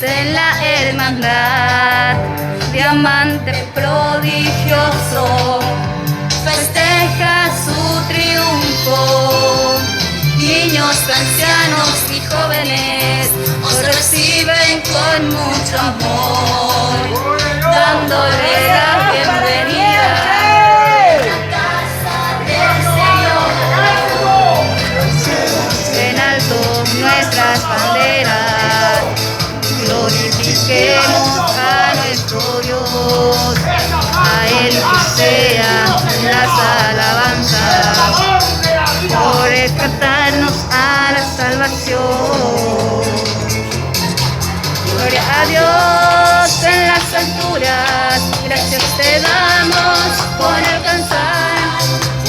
En la hermandad, diamante prodigioso, festeja su triunfo. Niños, ancianos y jóvenes os reciben con mucho amor, dándole la bienvenida. En alto nuestras banderas, glorifiquemos a nuestro Dios, a Él que sean las alabanzas, por rescatarnos a la salvación. Gloria a Dios en las alturas, gracias te damos por alcanzar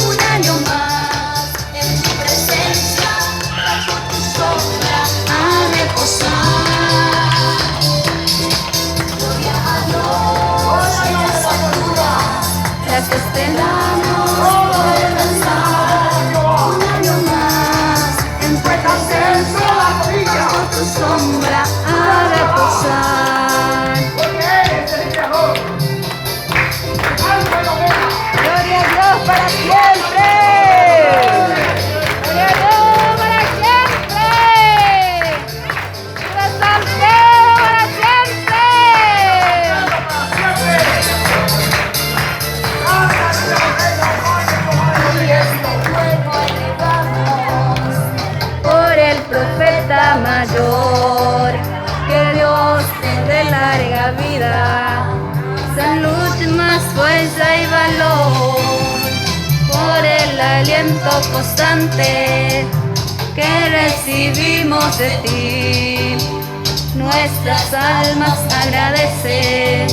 un año más en tu presencia, bajo tu sombra a reposar. Gracias te damos por alcanzar un año más en tu presencia, bajo tu sombra a reposar. Gloria a Dios para siempre. Gloria a Dios para siempre. ¡Viva Santiago para siempre! Por el profeta mayor, que Dios te dé larga vida, salud, más fuerza y valor, por el aliento constante que recibimos de ti. Nuestras almas agradecen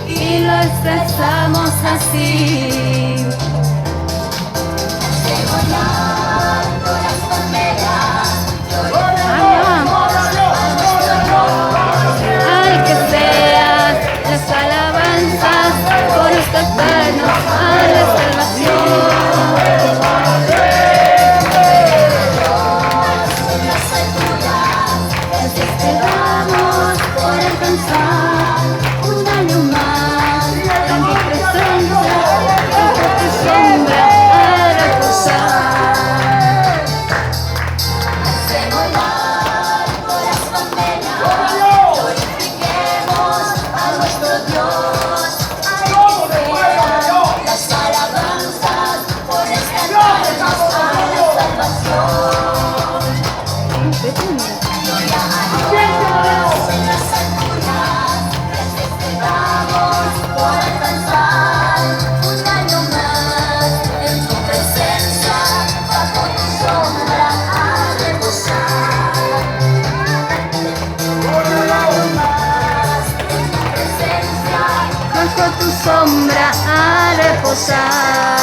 y lo expresamos así. Al que seas las alabanzas por rescatarnos a la salvación. Gracias te damos por alcanzar un año más en tu presencia, bajo tu sombra a reposar. Bajo tu sombra a reposar.